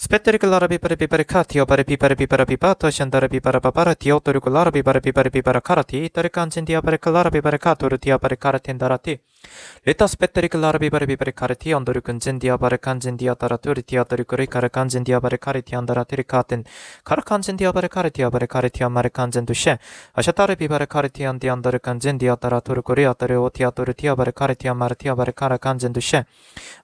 스페트리클라라 비바리 비바리 카 디어바리 비바리 비바라 비바 터션다라 비바라 바바라 디오토리클라라 비바리 비바리 비바라 카라티 터리칸진 디아바리 클라라 비바리 카 도르 디아바리 카라틴다라티 리타 스페트리클라라 비바리 비바리 카르티 언도르 근진 디아바리 칸진 디아타라 토리 디아토리 그리 카르칸진 디아바리 카리티 안다라 티리 카틴 카르칸진 디아바리 카리티 아바리 카리티 안마리 칸진 두셰 아샤타르 비바리 카리티 안 디안다르 칸진 디아타라 토르 그리 아타르 오티아토르 디아바리 카리티 안마르 티아바리 카라칸진 두셰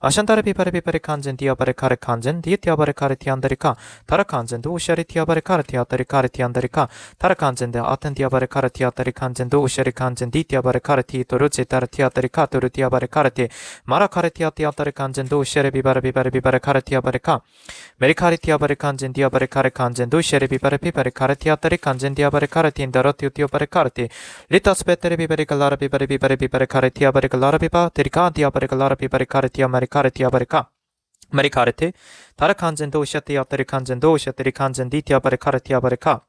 아샨타르 비바리 비바리 칸진 디아바리 카르칸진 디티아바리 카르티 안다리카 타라칸진도 우샤리 티아바리 카르티 아타리 카르티 안다리카 타라칸진데 아텐 디아바리 카르티 아타리 칸진도 우샤리 칸진 디티아바리 카르티 토르 제타르 티아타리 카토르 티아바리 카르티 마라 카르티 아티 아타리 칸진도 우샤리 비바리 비바리 비바리 카르티 아바리카 메리카리 티아바리 칸진 디아바리 카르 칸진도 우샤리 비바리 비바리 카르티 아타리 칸진 디아바리 카르티 인다로 티오티오바리 카르티 리타스 베테리 비바리 칼라라 비바리 비바리 비바리 카르티 아바리 칼라라 비바 데리카 디아바리 칼라라 비바리 카르티 아마리 카르티 아바리카 마리카르티 다르칸젠도 샤티아타리 칸젠도 샤티리 칸젠 디티아바리 카르티아바리카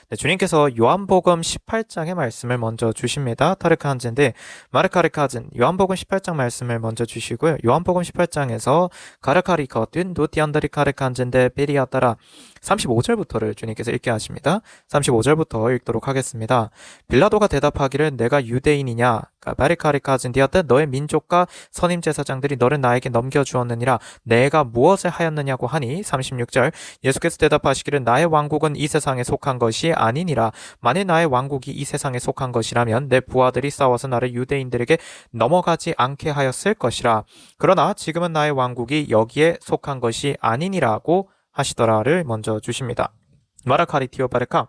네, 주님께서 요한복음 18장의 말씀을 먼저 주십니다. 타르칸젠데 마르카리카젠 요한복음 18장 말씀을 먼저 주시고요. 요한복음 18장에서 가르카리커든 노티안다리 카르칸젠데 베리아따라 35절부터를 주님께서 읽게 하십니다. 35절부터 읽도록 하겠습니다. 빌라도가 대답하기를 내가 유대인이냐 바리카리카진 디아떼 너의 민족과 선임 제사장들이 너를 나에게 넘겨주었느니라 내가 무엇을 하였느냐고 하니 36절 예수께서 대답하시기를 나의 왕국은 이 세상에 속한 것이 아니니라 만일 나의 왕국이 이 세상에 속한 것이라면 내 부하들이 싸워서 나를 유대인들에게 넘어가지 않게 하였을 것이라 그러나 지금은 나의 왕국이 여기에 속한 것이 아니니라고 하시더라를 먼저 주십니다. 마라카리 티오바레카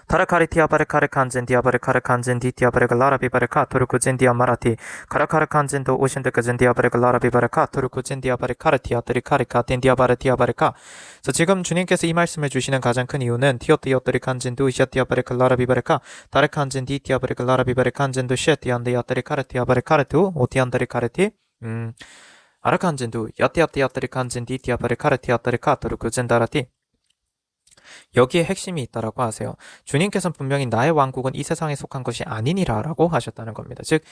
타라카리 티아바레 카르칸진 디아바레 카르칸진 디티아바레 갈라라비바레카 토르쿠진 디아마라티 카라카르칸진도 오신드까진 디아바레 갈라라비바레카 토르쿠진 디아바레 카르티아트리 카리카틴 디아바레 티아바레카 그래서 지금 주님께서 이 말씀을 주시는 가장 큰 이유는 티오티오트리 칸진도 이샤티아바레 갈라라비바레카 타르칸진 디티아바레 갈라라비바레 칸진도 셰티안디아트리 카르티아바레 카르투 오티안다리 카르티 아라칸진도 야티아티아트리 칸진 디티아바레 카르티아트리 카토르쿠진 다라티 여기에 핵심이 있다라고 하세요. 주님께서는 분명히 나의 왕국은 이 세상에 속한 것이 아니니라 라고 하셨다는 겁니다. 즉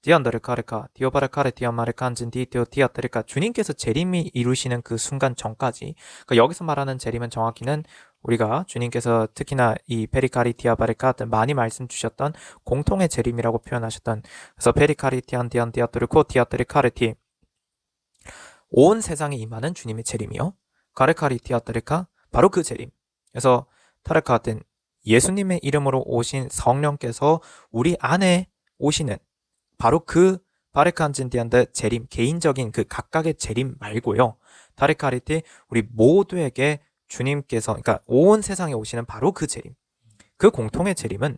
디안다르 카르카 디오바르 카르 디아마르 칸진 디티오 디아트리카 주님께서 재림이 이루시는 그 순간 전까지 그러니까 여기서 말하는 재림은 정확히는 우리가 주님께서 특히나 이 페리카리 디아바르카 많이 말씀 주셨던 공통의 재림이라고 표현하셨던 그래서 페리카리 디안 디안 디아토르코 디아트리 카르티 온 세상에 임하는 주님의 재림이요. 가르카리 디아트리카 바로 그 재림. 그래서 타르카ten 예수님의 이름으로 오신 성령께서 우리 안에 오시는 바로 그 바르칸진디안드 재림, 개인적인 그 각각의 재림 말고요. 타르카리티 우리 모두에게 주님께서 그러니까 온 세상에 오시는 바로 그 재림. 그 공통의 재림은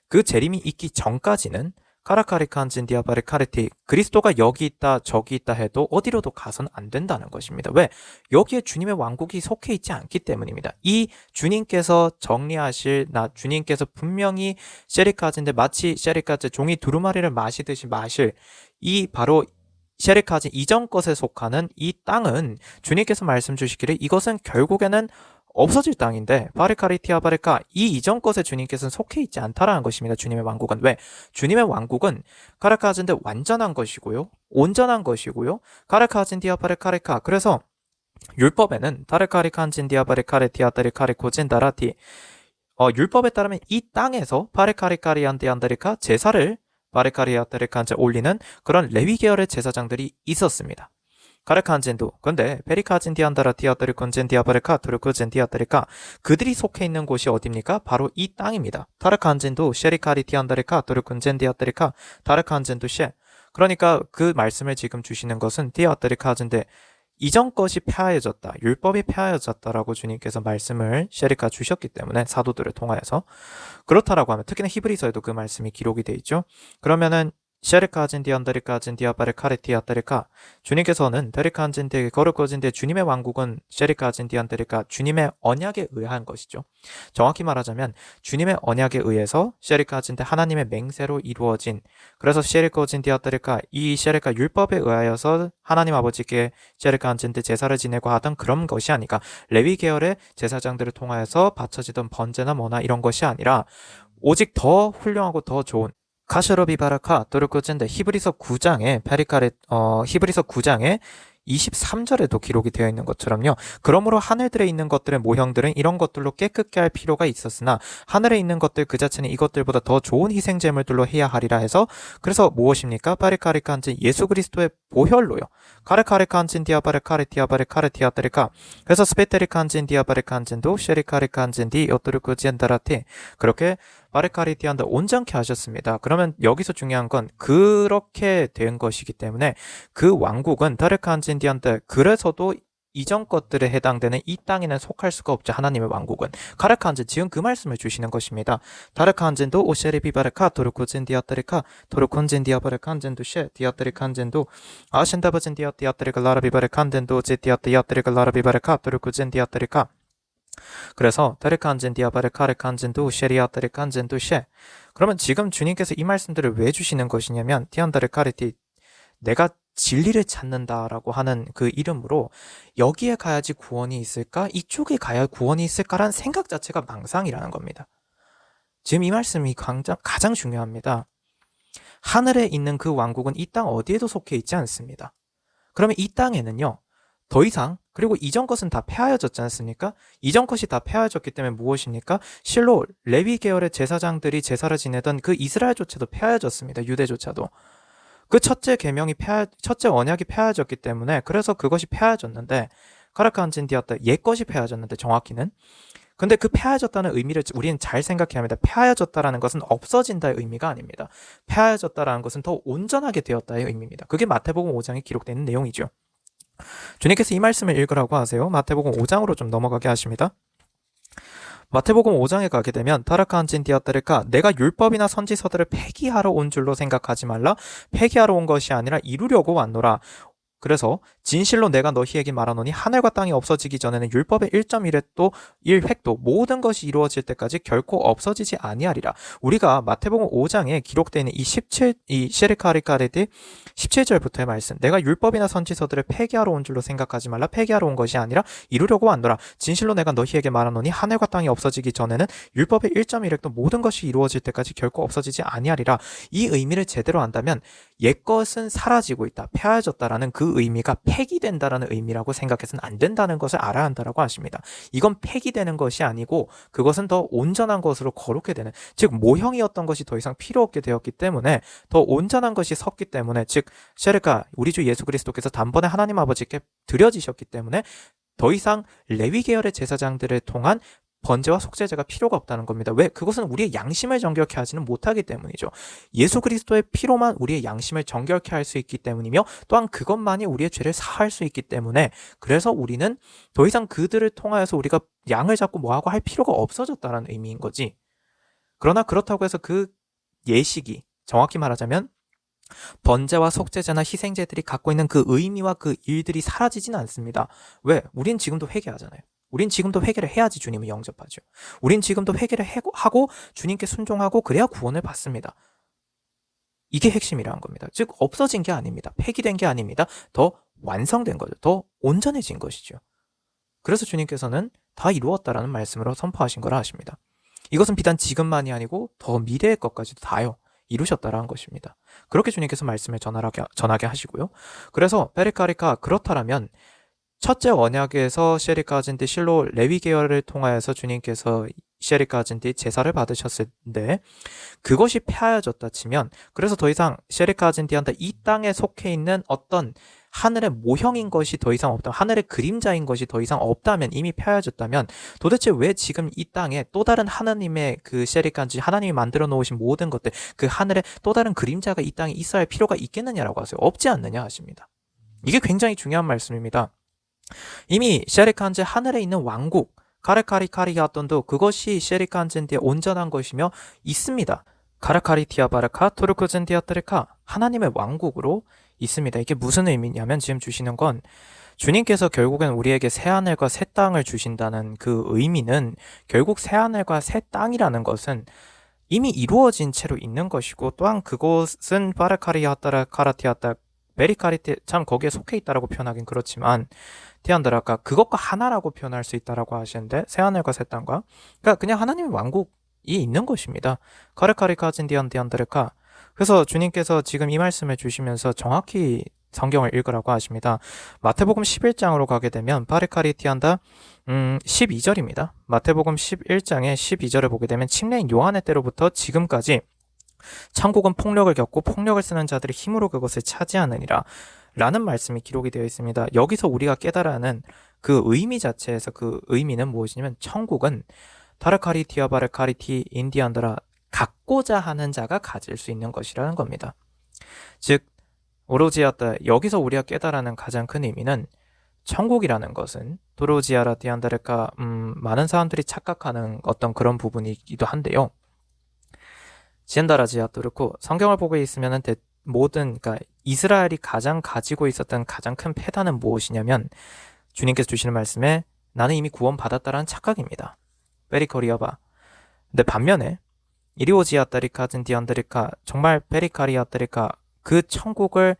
그 재림이 있기 전까지는 카라카리칸진 디아바르 카르티 그리스도가 여기 있다 저기 있다 해도 어디로도 가선 안 된다는 것입니다. 왜? 여기에 주님의 왕국이 속해 있지 않기 때문입니다. 이 주님께서 정리하실 주님께서 분명히 셰리카즈인데 마치 셰리카즈 종이 두루마리를 마시듯이 마실 이 바로 셰리카즈 이전 것에 속하는 이 땅은 주님께서 말씀 주시기를 이것은 결국에는 없어질 땅인데 바리카리티아바리카 이 이전 것에 주님께서는 속해 있지 않다라는 것입니다. 주님의 왕국은 왜? 주님의 왕국은 카라카즈인데 완전한 것이고요. 온전한 것이고요. 카라카진디아바리카리카 그래서 율법에는 타르카리칸진디아바리카리티아타리카리코진다라티 율법에 따르면 이 땅에서 바리카리카리안디안다리카 제사를 바리카리아타리칸제 올리는 그런 레위 계열의 제사장들이 있었습니다. 카르칸젠도 근데 페리카진디안다라 티아타리 콘젠디아바레카 토르쿠젠디아타리카 그들이 속해 있는 곳이 어디입니까? 바로 이 땅입니다. 타르칸젠도 셰리카리티안다리카 토르군젠디아타리카 타르칸젠도 셰 그러니까 그 말씀을 지금 주시는 것은 디아타리카젠데 이전 것이 폐하여졌다. 율법이 폐하여졌다라고 주님께서 말씀을 셰리카 주셨기 때문에 사도들을 통하여서 그렇다라고 하면 특히나 히브리서에도 그 말씀이 기록이 돼 있죠. 그러면은 셰리카진디안다리카진디아바레카레티아타리카 주님께서는 데리카진디 거르코진디 주님의 왕국은 셰리카진디안다리카 주님의 언약에 의한 것이죠. 정확히 말하자면 주님의 언약에 의해서 셰리카진디 하나님의 맹세로 이루어진 그래서 셰리코진디아타리카 이 셰리카 율법에 의하여서 하나님 아버지께 셰리카진디 제사를 지내고 하던 그런 것이 아니라 레위 계열의 제사장들을 통하여서 바쳐지던 번제나 뭐나 이런 것이 아니라 오직 더 훌륭하고 더 좋은 카시로비바라카 토르코젠데 히브리서 9장에 히브리서 9장에 23절에도 기록이 되어 있는 것처럼요. 그러므로 하늘들에 있는 것들의 모형들은 이런 것들로 깨끗게 할 필요가 있었으나 하늘에 있는 것들 그 자체는 이것들보다 더 좋은 희생 제물들로 해야 하리라 해서 그래서 무엇입니까? 바리카리칸진 예수 그리스도의 보혈로요. 카르카리칸진 디아바르카르티아바르카르티아드리카 그래서 스페테리칸진 디아바르칸진도 쉐리카리칸진 디 요토르쿠지엔다라티 그렇게 바르카리티안다 온전케 하셨습니다. 그러면 여기서 중요한 건 그렇게 된 것이기 때문에 그 왕국은 다르칸진디안데 그래서도 이전 것들에 해당되는 이 땅에는 속할 수가 없죠. 하나님의 왕국은. 카르칸진 지금 그 말씀을 주시는 것입니다. 다르칸진도 오셰리비바르카 도르코진디아트리카 도르콘진디아바르칸진도 셰 디아트리칸진도 아신다바진디아티아트리카 라라비바르칸진도 제디아티아트리카 라라비바르카 도르코진디아트리카 그래서 다르칸진디아바르카르칸진도 셰리아트리칸진도 셰 그러면 지금 주님께서 이 말씀들을 왜 주시는 것이냐면 티안다르카르티 내가 진리를 찾는다라고 하는 그 이름으로 여기에 가야지 구원이 있을까? 이쪽에 가야 구원이 있을까라는 생각 자체가 망상이라는 겁니다. 지금 이 말씀이 가장 중요합니다. 하늘에 있는 그 왕국은 이 땅 어디에도 속해 있지 않습니다. 그러면 이 땅에는요. 더 이상 그리고 이전 것은 다 폐하여졌지 않습니까? 이전 것이 다 폐하여졌기 때문에 무엇입니까? 실로 레위 계열의 제사장들이 제사를 지내던 그 이스라엘조차도 폐하여졌습니다. 유대조차도. 그 첫째 언약이 폐하여졌기 때문에 그래서 그것이 폐하여졌는데 카라칸진디아타 옛 것이 폐하여졌는데 정확히는 근데 그 폐하여졌다는 의미를 우리는 잘 생각해야 합니다. 폐하여졌다라는 것은 없어진다의 의미가 아닙니다. 폐하여졌다라는 것은 더 온전하게 되었다의 의미입니다. 그게 마태복음 5장에 기록되는 내용이죠. 주님께서 이 말씀을 읽으라고 하세요. 마태복음 5장으로 좀 넘어가게 하십니다. 마태복음 5장에 가게 되면 타라칸진디아따르카 내가 율법이나 선지서들을 폐기하러 온 줄로 생각하지 말라. 폐기하러 온 것이 아니라 이루려고 왔노라. 그래서 진실로 내가 너희에게 말하노니 하늘과 땅이 없어지기 전에는 율법의 1.1획도 1획도 모든 것이 이루어질 때까지 결코 없어지지 아니하리라. 우리가 마태복음 5장에 기록되어 있는 이 시리카리카레디 17절부터의 말씀 내가 율법이나 선지서들을 폐기하러 온 줄로 생각하지 말라. 폐기하러 온 것이 아니라 이루려고 왔노라. 진실로 내가 너희에게 말하노니 하늘과 땅이 없어지기 전에는 율법의 1.1획도 모든 것이 이루어질 때까지 결코 없어지지 아니하리라. 이 의미를 제대로 안다면 옛것은 사라지고 있다. 폐하여졌다라는 그 의미가 폐기된다라는 의미라고 생각해서는 안 된다는 것을 알아야 한다라고 하십니다. 이건 폐기되는 것이 아니고 그것은 더 온전한 것으로 거룩게 되는 즉 모형이었던 것이 더 이상 필요 없게 되었기 때문에 더 온전한 것이 섰기 때문에 즉 셰르카 우리 주 예수 그리스도께서 단번에 하나님 아버지께 드려지셨기 때문에 더 이상 레위 계열의 제사장들을 통한 번제와 속죄제가 필요가 없다는 겁니다. 왜? 그것은 우리의 양심을 정결케 하지는 못하기 때문이죠. 예수 그리스도의 피로만 우리의 양심을 정결케 할 수 있기 때문이며 또한 그것만이 우리의 죄를 사할 수 있기 때문에 그래서 우리는 더 이상 그들을 통하여서 우리가 양을 잡고 뭐하고 할 필요가 없어졌다는 의미인 거지. 그러나 그렇다고 해서 그 예식이 정확히 말하자면 번제와 속죄제나 희생제들이 갖고 있는 그 의미와 그 일들이 사라지지는 않습니다. 왜? 우린 지금도 회개하잖아요. 우린 지금도 회개를 해야지 주님을 영접하죠. 우린 지금도 회개를 하고 주님께 순종하고 그래야 구원을 받습니다. 이게 핵심이라는 겁니다. 즉 없어진 게 아닙니다. 폐기된 게 아닙니다. 더 완성된 거죠. 더 온전해진 것이죠. 그래서 주님께서는 다 이루었다라는 말씀으로 선포하신 거라 하십니다. 이것은 비단 지금만이 아니고 더 미래의 것까지도 다요. 이루셨다라는 것입니다. 그렇게 주님께서 말씀을 전하게 하시고요. 그래서 페리카리카 그렇다라면 첫째 언약에서 셰리카진디 실로 레위 계열을 통하여서 주님께서 셰리카진디 제사를 받으셨는데 그것이 폐하여졌다 치면 그래서 더 이상 셰리카진디한테 이 땅에 속해 있는 어떤 하늘의 모형인 것이 더 이상 없다면 하늘의 그림자인 것이 더 이상 없다면 이미 폐하여졌다면 도대체 왜 지금 이 땅에 또 다른 하나님의 그 셰리카진디 하나님이 만들어 놓으신 모든 것들 그 하늘에 또 다른 그림자가 이 땅에 있어야 할 필요가 있겠느냐라고 하세요. 없지 않느냐 하십니다. 이게 굉장히 중요한 말씀입니다. 이미 셰리칸제 하늘에 있는 왕국 카르카리카리아돈도 그것이 셰리칸젠디의 온전한 것이며 있습니다. 카르카리티아바르카 토르코젠디아트르카 하나님의 왕국으로 있습니다. 이게 무슨 의미냐면 지금 주시는 건 주님께서 결국엔 우리에게 새하늘과 새 땅을 주신다는 그 의미는 결국 새하늘과 새 땅이라는 것은 이미 이루어진 채로 있는 것이고 또한 그것은 바르카리아따라 카라티아따 베리카리티 참 거기에 속해 있다라고 표현하긴 그렇지만 티안드라카 그것과 하나라고 표현할 수 있다라고 하시는데 새하늘과 새 땅과 그러니까 그냥 하나님의 왕국이 있는 것입니다. 카르카리카진디안디안드르카 그래서 주님께서 지금 이 말씀을 주시면서 정확히 성경을 읽으라고 하십니다. 마태복음 11장으로 가게 되면 파리카리티안다 12절입니다. 마태복음 11장의 12절을 보게 되면 침례인 요한의 때로부터 지금까지 천국은 폭력을 겪고 폭력을 쓰는 자들이 힘으로 그것을 차지하느니라 라는 말씀이 기록이 되어 있습니다. 여기서 우리가 깨달아야 하는 그 의미 자체에서 그 의미는 무엇이냐면 천국은 타르카리티와 바르카리티 인디안더라 갖고자 하는 자가 가질 수 있는 것이라는 겁니다. 즉 오로지아따 여기서 우리가 깨달아는 가장 큰 의미는 천국이라는 것은 도로지아라 디안다르카 많은 사람들이 착각하는 어떤 그런 부분이기도 한데요. 지엔다라지아토르코 성경을 보고 있으면은 그러니까 이스라엘이 가장 가지고 있었던 가장 큰 패단은 무엇이냐면 주님께서 주시는 말씀에 나는 이미 구원받았다라는 착각입니다. 베리코리아바. 근데 반면에 이리오지아따리카 즌디안드리카 정말 베리카리아따리카 그 천국을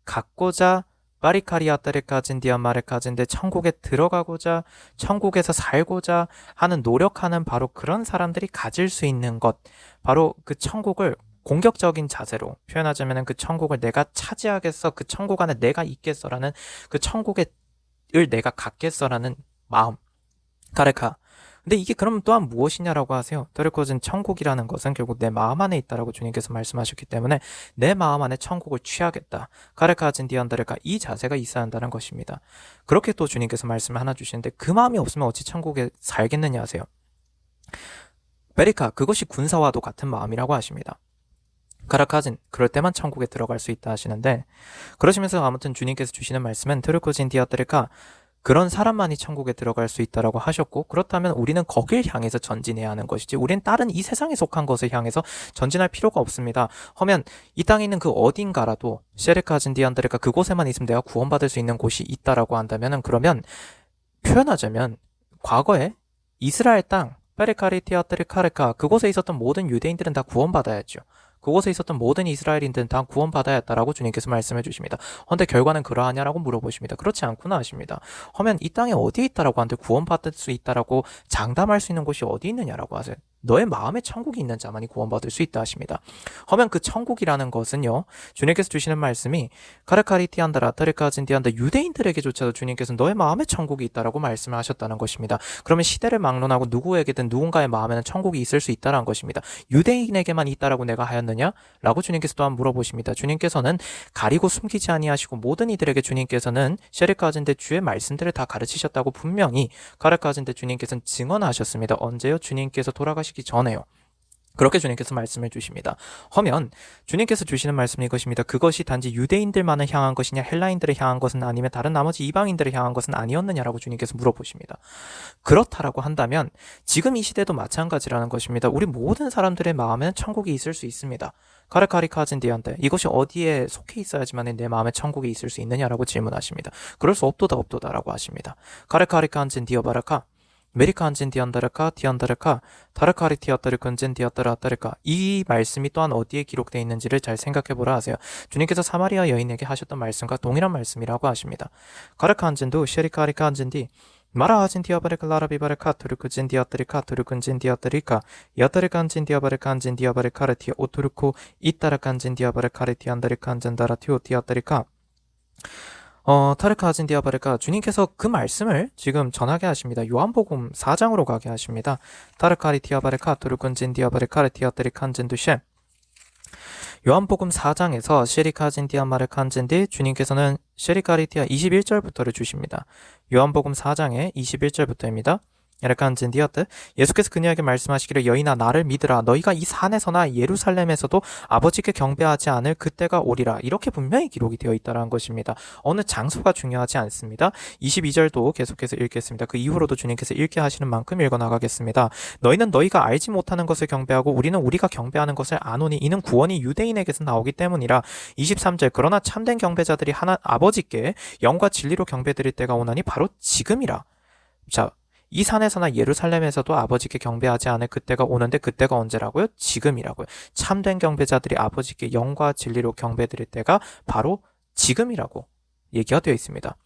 갖고자 바리카리아따리카 즌디안마레카 즌데 천국에 들어가고자 천국에서 살고자 하는 노력하는 바로 그런 사람들이 가질 수 있는 것 바로 그 천국을 공격적인 자세로 표현하자면 그 천국을 내가 차지하겠어 그 천국 안에 내가 있겠어라는 그 천국을 내가 갖겠어라는 마음 카레카. 근데 이게 그럼 또한 무엇이냐라고 하세요. 더르코즈는 천국이라는 것은 결국 내 마음 안에 있다라고 주님께서 말씀하셨기 때문에 내 마음 안에 천국을 취하겠다. 카레카진 디안다르카 이 자세가 있어야 한다는 것입니다. 그렇게 또 주님께서 말씀을 하나 주시는데 그 마음이 없으면 어찌 천국에 살겠느냐 하세요. 베리카 그것이 군사와도 같은 마음이라고 하십니다. 카라카진 그럴 때만 천국에 들어갈 수 있다 하시는데 그러시면서 아무튼 주님께서 주시는 말씀은 트르코진 디아드르카 그런 사람만이 천국에 들어갈 수 있다라고 하셨고 그렇다면 우리는 거길 향해서 전진해야 하는 것이지 우리는 다른 이 세상에 속한 것을 향해서 전진할 필요가 없습니다. 하면 이 땅에 있는 그 어딘가라도 셰르카진 디안드르카 그곳에만 있으면 내가 구원받을 수 있는 곳이 있다라고 한다면은 그러면 표현하자면 과거에 이스라엘 땅 페레카리티아트리카르카 그곳에 있었던 모든 유대인들은 다 구원받아야죠. 그곳에 있었던 모든 이스라엘인들은 다 구원받아야 했다라고 주님께서 말씀해 주십니다. 그런데 결과는 그러하냐라고 물어보십니다. 그렇지 않구나 하십니다. 하면 이 땅에 어디에 있다라고 하는데 구원받을 수 있다라고 장담할 수 있는 곳이 어디 있느냐라고 하세요. 너의 마음에 천국이 있는 자만이 구원받을 수 있다 하십니다. 하면 그 천국이라는 것은요. 주님께서 주시는 말씀이 카르카리티안다라 타르카진디안다 유대인들에게조차도 주님께서 너의 마음에 천국이 있다라고 말씀을 하셨다는 것입니다. 그러면 시대를 막론하고 누구에게든 누군가의 마음에는 천국이 있을 수 있다는 것입니다. 유대인에게만 있다라고 내가 하였느냐? 라고 주님께서 또한 물어보십니다. 주님께서는 가리고 숨기지 아니하시고 모든 이들에게 주님께서는 셰르카진데 주의 말씀들을 다 가르치셨다고 분명히 카르카진데 주님께서는 증언하셨습니다. 언제요? 주님께서 돌아가시기 전에요. 그렇게 주님께서 말씀해 주십니다. 하면 주님께서 주시는 말씀이 이것입니다. 그것이 단지 유대인들만을 향한 것이냐 헬라인들을 향한 것은 아니면 다른 나머지 이방인들을 향한 것은 아니었느냐라고 주님께서 물어보십니다. 그렇다라고 한다면 지금 이 시대도 마찬가지라는 것입니다. 우리 모든 사람들의 마음에는 천국이 있을 수 있습니다. 카르카리카진디한테 이것이 어디에 속해 있어야지만 내 마음에 천국이 있을 수 있느냐라고 질문하십니다. 그럴 수 없도다라고 하십니다. 카르카리카진디어바라카 메리카안진 디안다르카 디안다르카 타르카리티아타르근진 디아타라타르카 이 말씀이 또한 어디에 기록되어 있는지를 잘 생각해보라 하세요. 주님께서 사마리아 여인에게 하셨던 말씀과 동일한 말씀이라고 하십니다. 가르카안진도 셰리카리카안진디 마라하진 디아바르카 라라비바르카 투르크진 디아타리카 투르근진 디아타리카 야타르칸진 디아바르칸진 디아바르카르티 오투르코 이타르칸진 디아바르카르티 안다르칸진 다라티오 디아타리카 타르카진 디아바르카 주님께서 그 말씀을 지금 전하게 하십니다. 요한복음 4장으로 가게 하십니다. 타르카리 디아바르카 투르군진 디아바르카르 디아트리칸진 두셰 요한복음 4장에서 셰리카진 디아마르칸진디 주님께서는 셰리카리티아 21절부터를 주십니다. 요한복음 4장의 21절부터입니다. 에르칸진디어트 예수께서 그녀에게 말씀하시기를 여인아 나를 믿으라 너희가 이 산에서나 예루살렘에서도 아버지께 경배하지 않을 그때가 오리라 이렇게 분명히 기록이 되어 있다는 것입니다. 어느 장소가 중요하지 않습니다. 22절도 계속해서 읽겠습니다. 그 이후로도 주님께서 읽게 하시는 만큼 읽어나가겠습니다. 너희는 너희가 알지 못하는 것을 경배하고 우리는 우리가 경배하는 것을 아노니 이는 구원이 유대인에게서 나오기 때문이라 23절 그러나 참된 경배자들이 하나 아버지께 영과 진리로 경배드릴 때가 오나니 바로 지금이라. 자 이 산에서나 예루살렘에서도 아버지께 경배하지 않을 그때가 오는데 그때가 언제라고요? 지금이라고요. 참된 경배자들이 아버지께 영과 진리로 경배드릴 때가 바로 지금이라고 얘기가 되어 있습니다.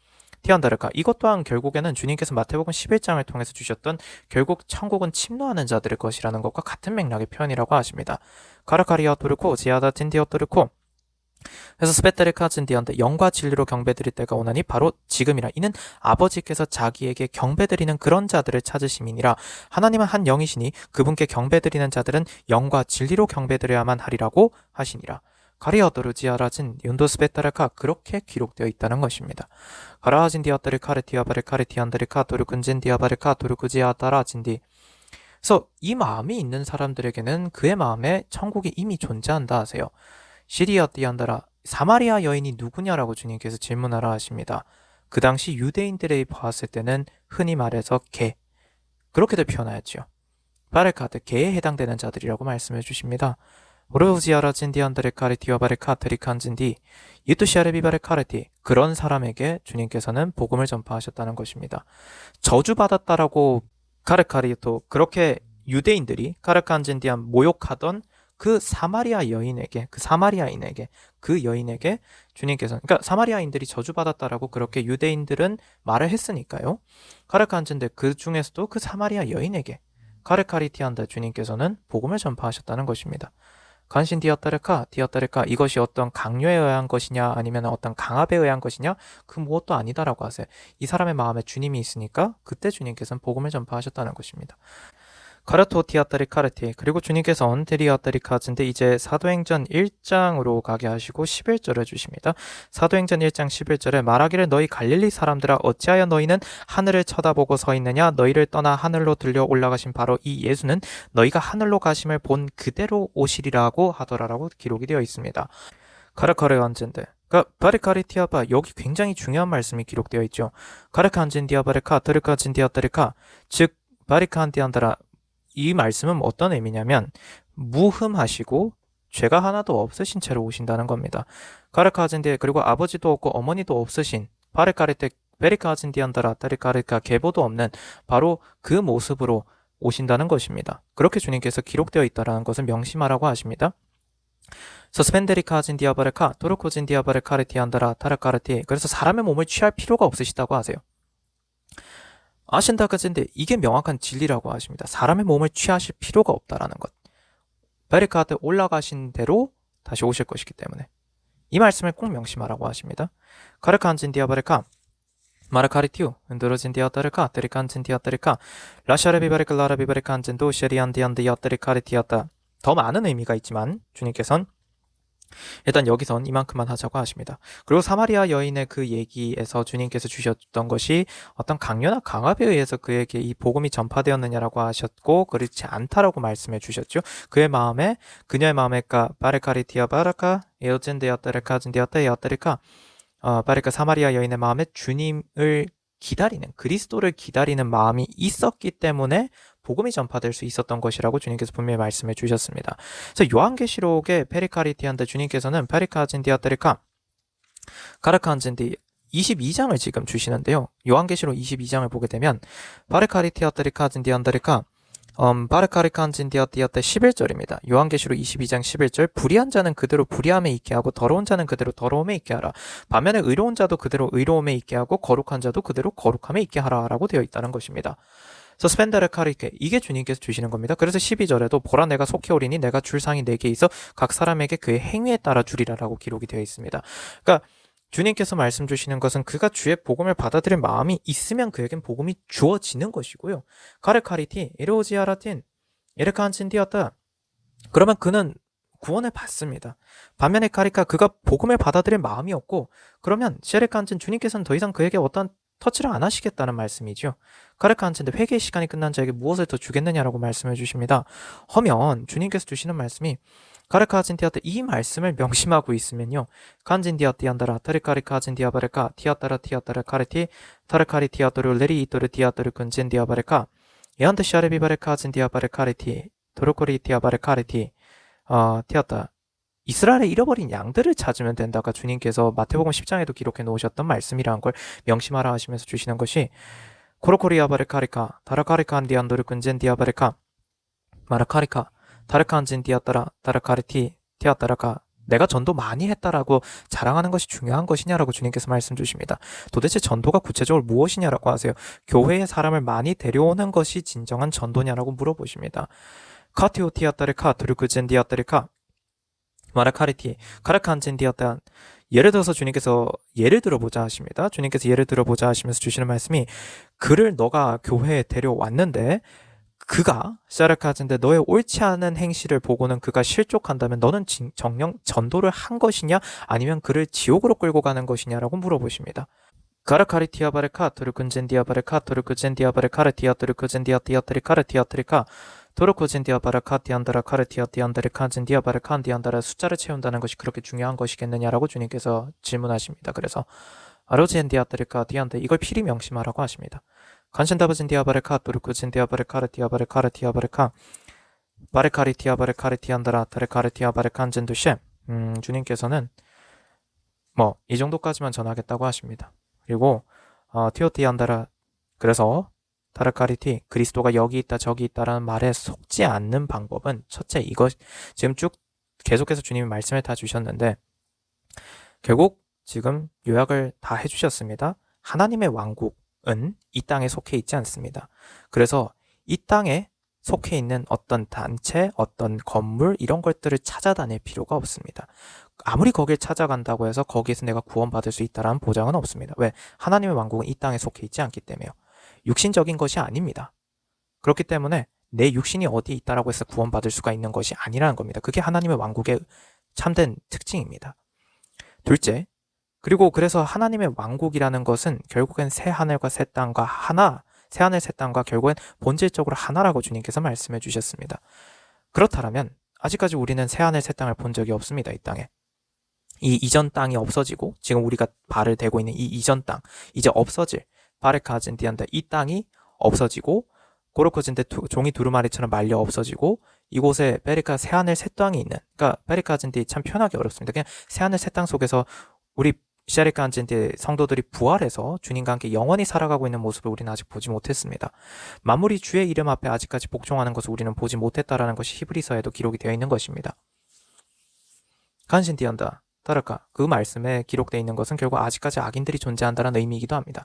티안다르카 이것 또한 결국에는 주님께서 마태복음 11장을 통해서 주셨던 결국 천국은 침노하는 자들의 것이라는 것과 같은 맥락의 표현이라고 하십니다. 카라카리아 토르코 지아다 틴디어 토르코 그래서 스페테르카 진디언데 영과 진리로 경배드릴 때가 오나니 바로 지금이라. 이는 아버지께서 자기에게 경배드리는 그런 자들을 찾으심이니라. 하나님은 한 영이시니 그분께 경배드리는 자들은 영과 진리로 경배드려야만 하리라고 하시니라. 가리어도르지아라진 윤도 스페타르카 그렇게 기록되어 있다는 것입니다. 가라하진 디아따르 카르티아바르 카르티안다르카 도르군진 디아바르카 도르구지아따라진디. 그래서 이 마음이 있는 사람들에게는 그의 마음에 천국이 이미 존재한다 하세요. 시리아 띠안다라 사마리아 여인이 누구냐라고 주님께서 질문하라 하십니다. 그 당시 유대인들이 보았을 때는 흔히 말해서 개, 그렇게도 표현하였죠. 바레카드, 개에 해당되는 자들이라고 말씀해 주십니다. 오르우지아라진 디안다레 카르티와 바레카트리칸진디 이투시아레비 바레카르티, 그런 사람에게 주님께서는 복음을 전파하셨다는 것입니다. 저주받았다라고 카르카리토, 그렇게 유대인들이 카르칸진디안 모욕하던 그 사마리아 여인에게, 그 여인에게 주님께서, 그러니까 사마리아인들이 저주받았다라고 그렇게 유대인들은 말을 했으니까요. 카르칸진데 그 중에서도 그 사마리아 여인에게 카르카리티안다 주님께서는 복음을 전파하셨다는 것입니다. 간신 디아따르카, 이것이 어떤 강요에 의한 것이냐 아니면 어떤 강압에 의한 것이냐, 그 무엇도 아니다라고 하세요. 이 사람의 마음에 주님이 있으니까 그때 주님께서는 복음을 전파하셨다는 것입니다. 카르토 티아따리 카르티, 그리고 주님께서 언테리아따리 카즈인데 이제 사도행전 1장으로 가게 하시고 11절을 주십니다. 사도행전 1장 11절에 말하기를 너희 갈릴리 사람들아 어찌하여 너희는 하늘을 쳐다보고 서 있느냐, 너희를 떠나 하늘로 들려 올라가신 바로 이 예수는 너희가 하늘로 가심을 본 그대로 오시리라고 하더라라고 기록이 되어 있습니다. 카르카르 안젠데, 그러니까 바리카리티아바, 여기 굉장히 중요한 말씀이 기록되어 있죠. 카르카 안젠디아바르카 드르카 진디아따르카, 즉 바리카안디안다라, 이 말씀은 어떤 의미냐면 무흠하시고 죄가 하나도 없으신 채로 오신다는 겁니다. 가르카진디, 그리고 아버지도 없고 어머니도 없으신 바르카르테 베리카진디안다라 따리카르카, 계보도 없는 바로 그 모습으로 오신다는 것입니다. 그렇게 주님께서 기록되어 있다는 것을 명심하라고 하십니다. 서스펜데리카진 디아바르카 도르코진 디아바르카르티안다라 타르카르티, 그래서 사람의 몸을 취할 필요가 없으시다고 하세요. 아신다까지인데 이게 명확한 진리라고 하십니다. 사람의 몸을 취하실 필요가 없다라는 것. 베리카한테 올라가신 대로 다시 오실 것이기 때문에 이 말씀을 꼭 명심하라고 하십니다. 카르칸진 디아바르카 마르카리티우 흔들어진 디아따르카 데리칸진 디아따르카 라샤르비바르카 라라비바르칸진도 쉐리안디안디 야따르카리티아따, 더 많은 의미가 있지만 주님께서는 일단 여기선 이만큼만 하자고 하십니다. 그리고 사마리아 여인의 그 얘기에서 주님께서 주셨던 것이 어떤 강요나 강압에 의해서 그에게 이 복음이 전파되었느냐라고 하셨고 그렇지 않다라고 말씀해 주셨죠. 그녀의 마음에 바레카리티아 바라카 에어젠데야따르카 진데야따야따르카, 바레카 사마리아 여인의 마음에 주님을 기다리는, 그리스도를 기다리는 마음이 있었기 때문에 복음이 전파될 수 있었던 것이라고 주님께서 분명히 말씀해 주셨습니다. 그래서 요한계시록의 페리카리티한테 주님께서는 페리카진디아테리카 가르칸진디 22장을 지금 주시는데요. 요한계시록 22장을 보게 되면 바르카리티아테리카진디안다리카 바르카리칸진디아티아테 11절입니다. 요한계시록 22장 11절, 불의한 자는 그대로 불의함에 있게 하고 더러운 자는 그대로 더러움에 있게 하라. 반면에 의로운 자도 그대로 의로움에 있게 하고 거룩한 자도 그대로 거룩함에 있게 하라 라고 되어 있다는 것입니다. 그래서 스펜데르 카리케, 이게 주님께서 주시는 겁니다. 그래서 12절에도 보라 내가 속히 오리니 내가 줄 상이 4개 있어 각 사람에게 그의 행위에 따라 주리라 라고 기록이 되어 있습니다. 그러니까 주님께서 말씀 주시는 것은 그가 주의 복음을 받아들일 마음이 있으면 그에겐 복음이 주어지는 것이고요. 카르카리티 에로지아라틴 에르칸친디었다, 그러면 그는 구원을 받습니다. 반면에 카리카, 그가 복음을 받아들일 마음이 없고 그러면 셰르칸친, 주님께서는 더 이상 그에게 어떤 터치를 안 하시겠다는 말씀이죠. 카르칸친데 회개의 시간이 끝난 자에게 무엇을 더 주겠느냐라고 말씀해 주십니다. 허면 주님께서 주시는 말씀이 가르카진디아테, 이 말씀을 명심하고 있으면요, 간진디아티안다라 타르카리카진디아바레카 티아따라 티아따라 카르티 타르카리 티아토르 레리 이토르 티아토르 군진디아바레카 예한테 샤레비바레카진디아바레카르티 도르코리 티아바레카르티 티아따, 이스라엘의 잃어버린 양들을 찾으면 된다가 주님께서 마태복음 10장에도 기록해 놓으셨던 말씀이라는 걸 명심하라 하시면서 주시는 것이 코로코리아바레카리카 다라카리칸디안도르 군젠디아바레카 마라카리카 다르칸진디아따라 다라카리티 티아따라카, 내가 전도 많이 했다라고 자랑하는 것이 중요한 것이냐라고 주님께서 말씀 주십니다. 도대체 전도가 구체적으로 무엇이냐라고 하세요. 교회에 사람을 많이 데려오는 것이 진정한 전도냐라고 물어보십니다. 카티오 티아따르카 도르쿠젠디아따르카 마라카리티 카라칸진디었다. 예를 들어서 주님께서 예를 들어보자 하십니다. 주님께서 예를 들어보자 하시면서 주시는 말씀이 그를 너가 교회에 데려왔는데 그가 샤르카즈인데 너의 옳지 않은 행실을 보고는 그가 실족한다면 너는 정령 전도를 한 것이냐 아니면 그를 지옥으로 끌고 가는 것이냐라고 물어보십니다. 가르카리티아바레카 토르군젠디아바레카 토르쿠젠디아바레카르티아 토르쿠젠디아티아트리카르티아트리카 토르쿠젠디아바레카티안다라 카르티아티안다레칸젠디아바레칸디안다라 숫자를 채운다는 것이 그렇게 중요한 것이겠느냐라고 주님께서 질문하십니다. 그래서 아로젠디아트리카 디안데 이걸 필히 명심하라고 하십니다. 간신다바젠디아바레카 토르쿠젠디아바레카르티아바레카르티아바레카르티아바레카 바레카리티아바레카르티안다라 타레카르티아바레칸젠두셰 주님께서는 이 정도까지만 전하겠다고 하십니다. 그리고 티오티안다라 그래서 타라카리티 그리스도가 여기 있다 저기 있다라는 말에 속지 않는 방법은 첫째 이것 지금 쭉 계속해서 주님이 말씀을 다 주셨는데 결국 지금 요약을 다 해주셨습니다. 하나님의 왕국은 이 땅에 속해 있지 않습니다. 그래서 이 땅에 속해 있는 어떤 단체, 어떤 건물 이런 것들을 찾아다닐 필요가 없습니다. 아무리 거길 찾아간다고 해서 거기에서 내가 구원받을 수 있다는 보장은 없습니다. 왜? 하나님의 왕국은 이 땅에 속해 있지 않기 때문에요. 육신적인 것이 아닙니다. 그렇기 때문에 내 육신이 어디에 있다라고 해서 구원받을 수가 있는 것이 아니라는 겁니다. 그게 하나님의 왕국의 참된 특징입니다. 둘째, 그리고 그래서 하나님의 왕국이라는 것은 결국엔 새 하늘과 새 땅과 하나, 새 하늘 새 땅과 결국엔 본질적으로 하나라고 주님께서 말씀해 주셨습니다. 그렇다면 아직까지 우리는 새 하늘 새 땅을 본 적이 없습니다. 이 땅에. 이 이전 땅이 없어지고 지금 우리가 발을 대고 있는 이 이전 땅 이제 없어질 바레카진디안다 이 땅이 없어지고 고로코진데 종이 두루마리처럼 말려 없어지고 이곳에 베리카 새하늘 새 땅이 있는 그러니까 베리카진디 참 표현하기 어렵습니다. 그냥 새하늘 새 땅 속에서 우리 샤리칸진디 성도들이 부활해서 주님과 함께 영원히 살아가고 있는 모습을 우리는 아직 보지 못했습니다. 만물이 주의 이름 앞에 아직까지 복종하는 것을 우리는 보지 못했다라는 것이 히브리서에도 기록이 되어 있는 것입니다. 간신디안다 따라까 그 말씀에 기록되어 있는 것은 결국 아직까지 악인들이 존재한다는 의미이기도 합니다.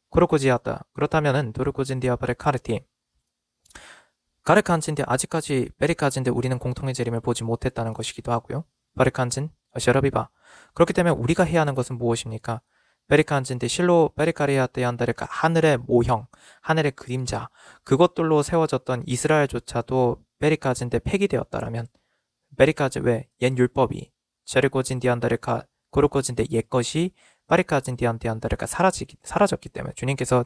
코로코지았다. 그렇다면은 도르코진디아바레 카르티 가르칸진데 아직까지 베리카진데 우리는 공통의 재림을 보지 못했다는 것이기도 하고요. 바레칸진 셔러비바 그렇기 때문에 우리가 해야 하는 것은 무엇입니까? 베리칸진데 실로 베리카리아테안다레카 하늘의 모형, 하늘의 그림자 그것들로 세워졌던 이스라엘조차도 베리카진데 폐기되었다라면 베리카즈 왜? 옛 율법이 제르고진디안다레카 고르코진데 옛것이 베리카진디안다레카 사라졌기 때문에 주님께서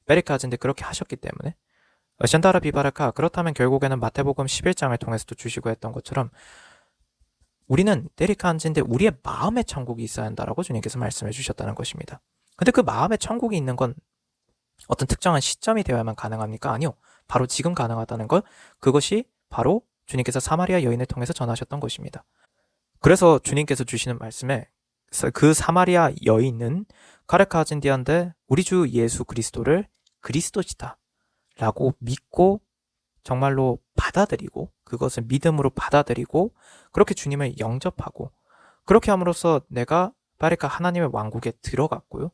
베리카진데 그렇게 하셨기 때문에 샨다라 비바라카 그렇다면 결국에는 마태복음 11장을 통해서도 주시고 했던 것처럼 우리는 데리카안진데 우리의 마음의 천국이 있어야 한다라고 주님께서 말씀해 주셨다는 것입니다. 근데 그 마음의 천국이 있는 건 어떤 특정한 시점이 되어야만 가능합니까? 아니요. 바로 지금 가능하다는 것 그것이 바로 주님께서 사마리아 여인을 통해서 전하셨던 것입니다. 그래서 주님께서 주시는 말씀에 그 사마리아 여인은 카르카진디안데 우리 주 예수 그리스도를 그리스도시다 라고 믿고 정말로 받아들이고 그것을 믿음으로 받아들이고 그렇게 주님을 영접하고 그렇게 함으로써 내가 바리카 하나님의 왕국에 들어갔고요.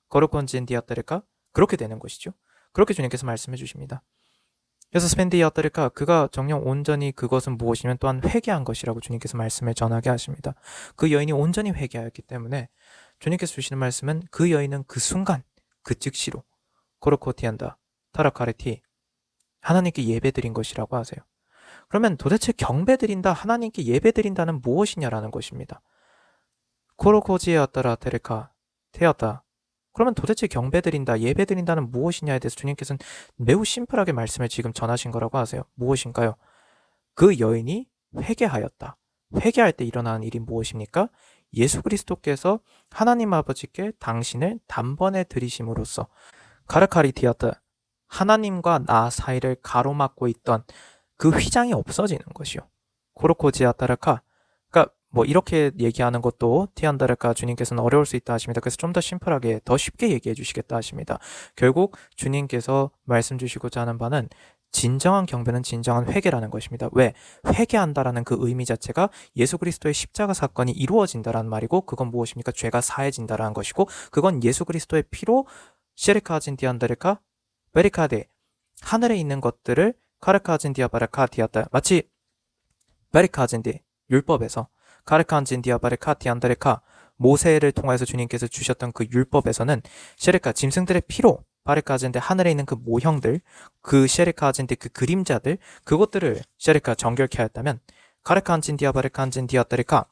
거룩건진디아따리카 그렇게 되는 것이죠. 그렇게 주님께서 말씀해 주십니다. 그래서 스펜디아따리카 그가 정녕 온전히 그것은 무엇이면 또한 회개한 것이라고 주님께서 말씀을 전하게 하십니다. 그 여인이 온전히 회개하였기 때문에 주님께서 주시는 말씀은 그 여인은 그 순간 그 즉시로 코르코티안다 타라카레티 하나님께 예배드린 것이라고 하세요. 그러면 도대체 경배드린다 하나님께 예배드린다는 무엇이냐라는 것입니다. 코로코지에왔다라 테레카 테었다. 그러면 도대체 경배드린다 예배드린다는 무엇이냐에 대해서 주님께서는 매우 심플하게 말씀을 지금 전하신 거라고 하세요. 무엇인가요? 그 여인이 회개하였다. 회개할 때 일어나는 일이 무엇입니까? 예수 그리스도께서 하나님 아버지께 당신을 단번에 들이심으로써 카르카리티아타 하나님과 나 사이를 가로막고 있던 그 휘장이 없어지는 것이요. 코로코지아타라카 그러니까 이렇게 얘기하는 것도 티안다라카 주님께서는 어려울 수 있다 하십니다. 그래서 좀 더 심플하게 더 쉽게 얘기해 주시겠다 하십니다. 결국 주님께서 말씀 주시고자 하는 바는 진정한 경배는 진정한 회개라는 것입니다. 왜? 회개한다라는 그 의미 자체가 예수 그리스도의 십자가 사건이 이루어진다라는 말이고 그건 무엇입니까? 죄가 사해진다라는 것이고 그건 예수 그리스도의 피로 시르카진디안다레카 베리카데 하늘에 있는 것들을 카르카진디아 바라카디아다 마치 베리카진디 율법에서 카르칸진 디아바레카 디안다레카 모세를 통해서 주님께서 주셨던 그 율법에서는 셰레카 짐승들의 피로 바레카진데 하늘에 있는 그 모형들, 그 셰레카진데 그 그림자들, 그것들을 셰레카 정결케 하였다면 카르칸진 디아바레칸진 디아다레카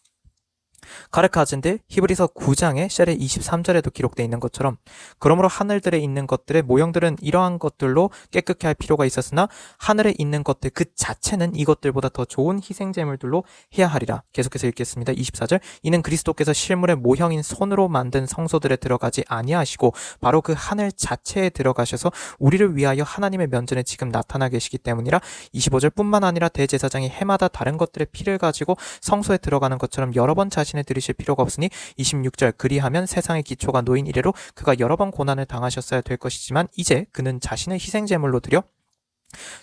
카르카즈인데 히브리서 9장의 셀의 23절에도 기록되어 있는 것처럼 그러므로 하늘들에 있는 것들의 모형들은 이러한 것들로 깨끗게 할 필요가 있었으나 하늘에 있는 것들 그 자체는 이것들보다 더 좋은 희생제물들로 해야 하리라. 계속해서 읽겠습니다. 24절 이는 그리스도께서 실물의 모형인 손으로 만든 성소들에 들어가지 아니하시고 바로 그 하늘 자체에 들어가셔서 우리를 위하여 하나님의 면전에 지금 나타나 계시기 때문이라. 25절 뿐만 아니라 대제사장이 해마다 다른 것들의 피를 가지고 성소에 들어가는 것처럼 여러 번 자신을 들이실 필요가 없으니 26절 그리하면 세상의 기초가 놓인 이래로 그가 여러 번 고난을 당하셨어야 될 것이지만 이제 그는 자신을 희생제물로 드려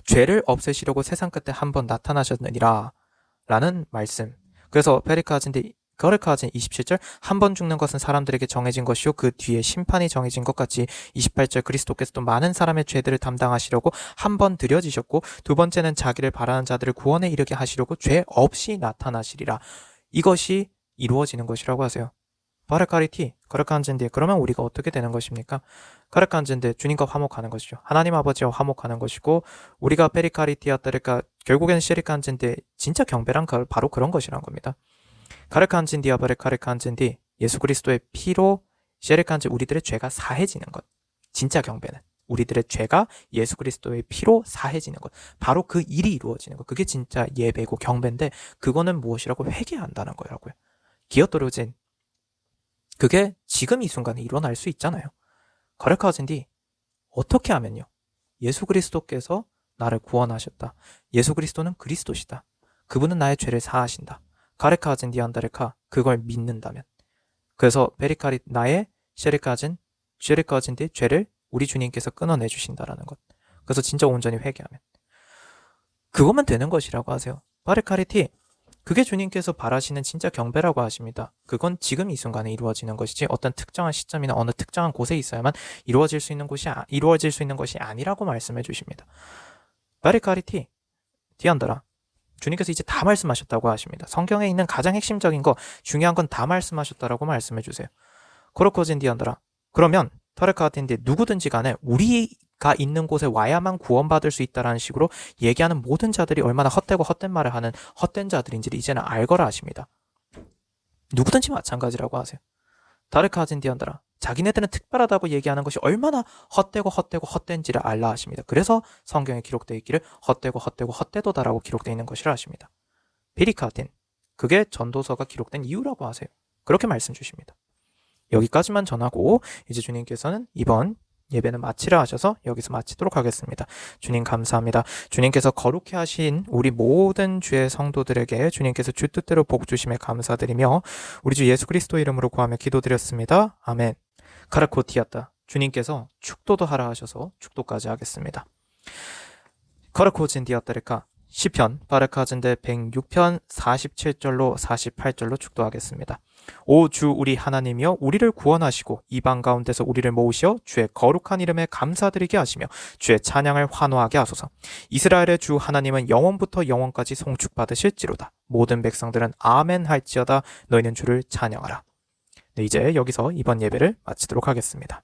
죄를 없애시려고 세상 끝에 한 번 나타나셨느니라 라는 말씀. 그래서 페리카즈인데 거르카진 27절 한 번 죽는 것은 사람들에게 정해진 것이요 그 뒤에 심판이 정해진 것 같이 28절 그리스도께서도 많은 사람의 죄들을 담당하시려고 한 번 드려지셨고 두 번째는 자기를 바라는 자들을 구원에 이르게 하시려고 죄 없이 나타나시리라. 이것이 이루어지는 것이라고 하세요. 바르카리티, 거르칸젠데 그러면 우리가 어떻게 되는 것입니까? 거르칸젠데 주님과 화목하는 것이죠. 하나님 아버지와 화목하는 것이고 우리가 페리카리티아따르까 결국에는 시리칸젠데 진짜 경배란 바로 그런 것이란 겁니다. 가르칸젠디아 바르카르칸젠디 예수 그리스도의 피로 시리칸젠 우리들의 죄가 사해지는 것. 진짜 경배는 우리들의 죄가 예수 그리스도의 피로 사해지는 것. 바로 그 일이 이루어지는 것. 그게 진짜 예배고 경배인데 그거는 무엇이라고 회개한다는 거라고요. 기어떨어진 그게 지금 이 순간에 일어날 수 있잖아요. 거르카진디 어떻게 하면요? 예수 그리스도께서 나를 구원하셨다. 예수 그리스도는 그리스도시다. 그분은 나의 죄를 사하신다. 가르카진디 안다르카 그걸 믿는다면 그래서 베리카리 나의 쉐리카진디 죄를 우리 주님께서 끊어내 주신다라는 것. 그래서 진짜 온전히 회개하면 그것만 되는 것이라고 하세요. 바르카리티 그게 주님께서 바라시는 진짜 경배라고 하십니다. 그건 지금 이 순간에 이루어지는 것이지 어떤 특정한 시점이나 어느 특정한 곳에 있어야만 이루어질 수 있는 것이 아니라고 말씀해 주십니다. 바리카리티 디안더라 주님께서 이제 다 말씀하셨다고 하십니다. 성경에 있는 가장 핵심적인 거 중요한 건 다 말씀하셨다라고 말씀해 주세요. 코로코진 디안더라 그러면 터레카틴데 누구든지 간에 우리가 있는 곳에 와야만 구원받을 수 있다라는 식으로 얘기하는 모든 자들이 얼마나 헛되고 헛된 말을 하는 헛된 자들인지를 이제는 알거라 하십니다. 누구든지 마찬가지라고 하세요. 다르카진 디안더라 자기네들은 특별하다고 얘기하는 것이 얼마나 헛되고 헛된지를 알라 하십니다. 그래서 성경에 기록되어 있기를 헛되고 헛되도다라고 기록되어 있는 것이라 하십니다. 비리카틴 그게 전도서가 기록된 이유라고 하세요. 그렇게 말씀 주십니다. 여기까지만 전하고 이제 주님께서는 이번 예배는 마치라 하셔서 여기서 마치도록 하겠습니다. 주님 감사합니다. 주님께서 거룩해 하신 우리 모든 주의 성도들에게 주님께서 주 뜻대로 복 주심에 감사드리며 우리 주 예수 그리스도 이름으로 구하며 기도드렸습니다. 아멘. 카라코티아타 주님께서 축도도 하라 하셔서 축도까지 하겠습니다. 카라코진 디아타르카 시편 바르카진데 106편 47절로 48절로 축도하겠습니다. 오 주 우리 하나님이여 우리를 구원하시고 이방 가운데서 우리를 모으시어 주의 거룩한 이름에 감사드리게 하시며 주의 찬양을 환호하게 하소서. 이스라엘의 주 하나님은 영원부터 영원까지 송축받으실지로다. 모든 백성들은 아멘 할지어다. 너희는 주를 찬양하라. 네, 이제 여기서 이번 예배를 마치도록 하겠습니다.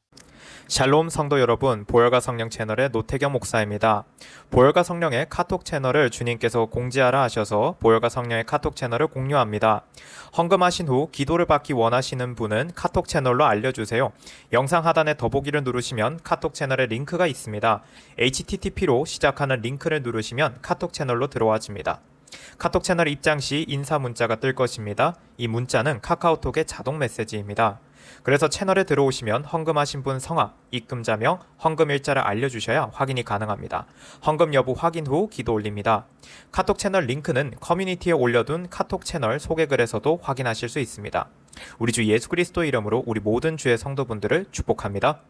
샬롬 성도 여러분, 보혈과 성령 채널의 노태경 목사입니다. 보혈과 성령의 카톡 채널을 주님께서 공지하라 하셔서 보혈과 성령의 카톡 채널을 공유합니다. 헌금하신 후 기도를 받기 원하시는 분은 카톡 채널로 알려주세요. 영상 하단에 더보기를 누르시면 카톡 채널의 링크가 있습니다. http로 시작하는 링크를 누르시면 카톡 채널로 들어와집니다. 카톡 채널 입장 시 인사 문자가 뜰 것입니다. 이 문자는 카카오톡의 자동 메시지입니다. 그래서 채널에 들어오시면 헌금하신 분 성함, 입금자명, 헌금일자를 알려주셔야 확인이 가능합니다. 헌금 여부 확인 후 기도 올립니다. 카톡 채널 링크는 커뮤니티에 올려둔 카톡 채널 소개글에서도 확인하실 수 있습니다. 우리 주 예수 그리스도 이름으로 우리 모든 주의 성도분들을 축복합니다.